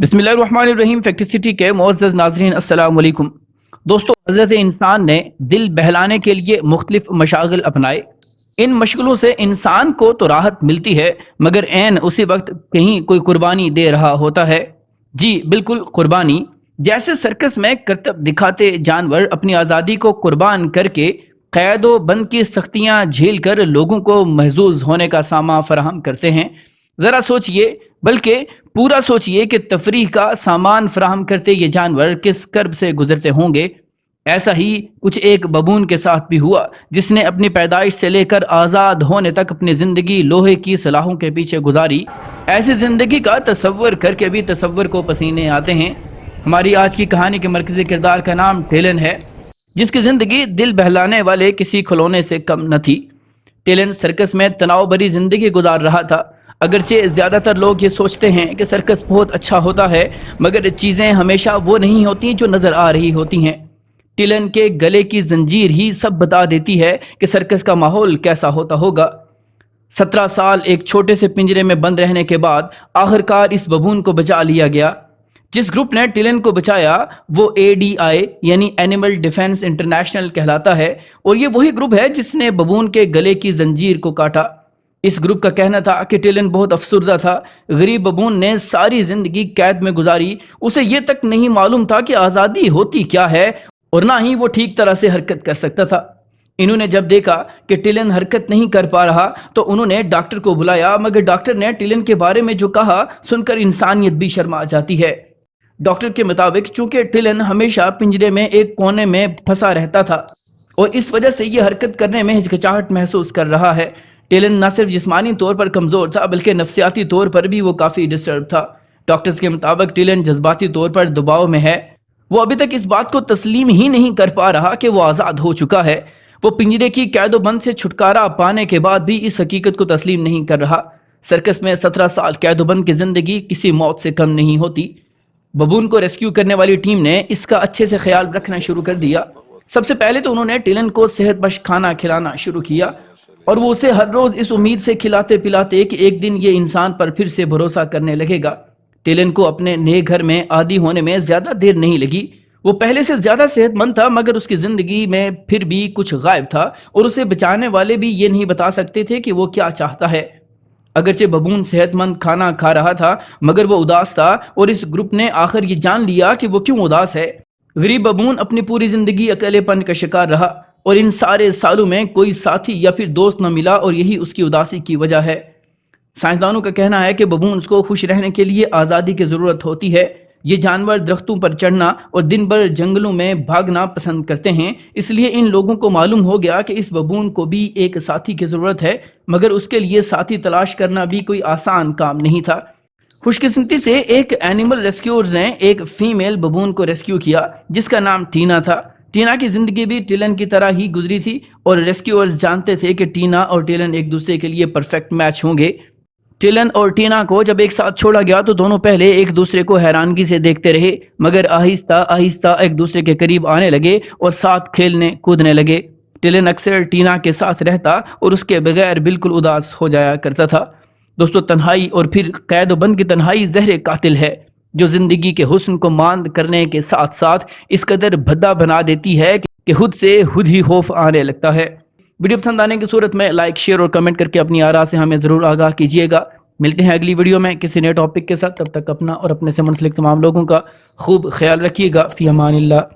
بسم اللہ الرحمن الرحیم۔ فیکٹ سٹی کے معزز ناظرین السلام علیکم۔ دوستو، حضرت انسان نے دل بہلانے کے لیے مختلف مشاغل اپنائے۔ ان مشغلوں سے انسان کو تو راحت ملتی ہے، مگر عین اسی وقت کہیں کوئی قربانی دے رہا ہوتا ہے۔ جی بالکل، قربانی۔ جیسے سرکس میں کرتب دکھاتے جانور اپنی آزادی کو قربان کر کے قید و بند کی سختیاں جھیل کر لوگوں کو محظوظ ہونے کا سامان فراہم کرتے ہیں، ذرا سوچئے، بلکہ پورا سوچئے کہ تفریح کا سامان فراہم کرتے یہ جانور کس کرب سے گزرتے ہوں گے۔ ایسا ہی کچھ ایک ببون کے ساتھ بھی ہوا، جس نے اپنی پیدائش سے لے کر آزاد ہونے تک اپنی زندگی لوہے کی سلاخوں کے پیچھے گزاری۔ ایسی زندگی کا تصور کر کے بھی تصور کو پسینے آتے ہیں۔ ہماری آج کی کہانی کے مرکزی کردار کا نام ٹیلن ہے، جس کی زندگی دل بہلانے والے کسی کھلونے سے کم نہ تھی۔ ٹیلن سرکس میں تناؤ بھری زندگی گزار رہا تھا۔ اگرچہ زیادہ تر لوگ یہ سوچتے ہیں کہ سرکس بہت اچھا ہوتا ہے، مگر چیزیں ہمیشہ وہ نہیں ہوتی جو نظر آ رہی ہوتی ہیں۔ ٹیلن کے گلے کی زنجیر ہی سب بتا دیتی ہے کہ سرکس کا ماحول کیسا ہوتا ہوگا۔ 17 سال ایک چھوٹے سے پنجرے میں بند رہنے کے بعد آخرکار اس ببون کو بچا لیا گیا۔ جس گروپ نے ٹیلن کو بچایا وہ ADI یعنی اینیمل ڈیفنس انٹرنیشنل کہلاتا ہے، اور یہ وہی گروپ ہے جس نے ببون کے گلے کی زنجیر کو کاٹا۔ اس گروپ کا کہنا تھا کہ ٹیلن بہت افسردہ تھا۔ غریب ببون نے ساری زندگی قید میں گزاری، اسے یہ تک نہیں معلوم تھا کہ آزادی ہوتی کیا ہے، اور نہ ہی وہ ٹھیک طرح سے حرکت کر سکتا تھا۔ انہوں نے جب دیکھا کہ ٹیلن حرکت نہیں کر پا رہا تو انہوں نے ڈاکٹر کو بلایا، مگر ڈاکٹر نے ٹیلن کے بارے میں جو کہا سن کر انسانیت بھی شرما جاتی ہے۔ ڈاکٹر کے مطابق چونکہ ٹیلن ہمیشہ پنجرے میں ایک کونے میں پھنسا رہتا تھا، اور اس وجہ سے یہ حرکت کرنے میں ہچکچاہٹ محسوس کر رہا ہے۔ ٹیلن نہ صرف جسمانی طور پر کمزور تھا بلکہ نفسیاتی طور پر بھی وہ کافی ڈسٹرب تھا۔ ڈاکٹرز کے مطابق ٹیلن جذباتی طور پر دباؤ میں ہے۔ وہ ابھی تک اس بات کو تسلیم ہی نہیں کر پا رہا کہ وہ آزاد ہو چکا ہے۔ وہ پنجرے کی قید و بند سے چھٹکارا پانے کے بعد بھی اس حقیقت کو تسلیم نہیں کر رہا۔ سرکس میں 17 سال قید و بند کی زندگی کسی موت سے کم نہیں ہوتی۔ ببون کو ریسکیو کرنے والی ٹیم نے اس کا اچھے سے خیال رکھنا شروع کر دیا۔ سب سے پہلے تو انہوں نے ٹیلن کو صحت بخش کھانا کھلانا شروع کیا، اور وہ اسے ہر روز اس امید سے کھلاتے پلاتے کہ ایک دن یہ انسان پر پھر سے بھروسہ کرنے لگے گا۔ ٹیلن کو اپنے نئے گھر میں عادی ہونے میں زیادہ دیر نہیں لگی۔ وہ پہلے سے زیادہ صحت مند تھا، مگر اس کی زندگی میں پھر بھی کچھ غائب تھا، اور اسے بچانے والے بھی یہ نہیں بتا سکتے تھے کہ وہ کیا چاہتا ہے۔ اگرچہ ببون صحت مند کھانا کھا رہا تھا، مگر وہ اداس تھا، اور اس گروپ نے آخر یہ جان لیا کہ وہ کیوں اداس ہے۔ غریب ببون اپنی پوری زندگی اکیلے پن کا شکار رہا، اور ان سارے سالوں میں کوئی ساتھی یا پھر دوست نہ ملا، اور یہی اس کی اداسی کی وجہ ہے۔ سائنسدانوں کا کہنا ہے کہ ببونز کو خوش رہنے کے لیے آزادی کی ضرورت ہوتی ہے۔ یہ جانور درختوں پر چڑھنا اور دن بھر جنگلوں میں بھاگنا پسند کرتے ہیں، اس لیے ان لوگوں کو معلوم ہو گیا کہ اس ببون کو بھی ایک ساتھی کی ضرورت ہے، مگر اس کے لیے ساتھی تلاش کرنا بھی کوئی آسان کام نہیں تھا۔ خوش قسمتی سے ایک اینیمل ریسکیورز نے ایک فیمیل ببون کو ریسکیو کیا، جس کا نام ٹینا تھا۔ ٹینا کی زندگی بھی ٹیلن کی طرح ہی گزری تھی، اور ریسکیورز جانتے تھے کہ ٹینا اور ٹیلن ایک دوسرے کے لیے پرفیکٹ میچ ہوں گے۔ ٹیلن اور ٹینا کو جب ایک ساتھ چھوڑا گیا تو دونوں پہلے ایک دوسرے کو حیرانگی سے دیکھتے رہے، مگر آہستہ آہستہ ایک دوسرے کے قریب آنے لگے اور ساتھ کھیلنے کودنے لگے۔ ٹیلن اکثر ٹینا کے ساتھ رہتا اور اس کے بغیر بالکل اداس ہو جایا کرتا تھا۔ دوستو، تنہائی اور پھر قید و بند کی تنہائی زہر قاتل ہے، جو زندگی کے حسن کو ماند کرنے کے ساتھ ساتھ اس قدر بھدا بنا دیتی ہے کہ خود سے خود ہی خوف آنے لگتا ہے۔ ویڈیو پسند آنے کی صورت میں لائک، شیئر اور کمنٹ کر کے اپنی آراء سے ہمیں ضرور آگاہ کیجیے گا۔ ملتے ہیں اگلی ویڈیو میں کسی نئے ٹاپک کے ساتھ، تب تک اپنا اور اپنے سے منسلک تمام لوگوں کا خوب خیال رکھیے گا۔ فی امان اللہ۔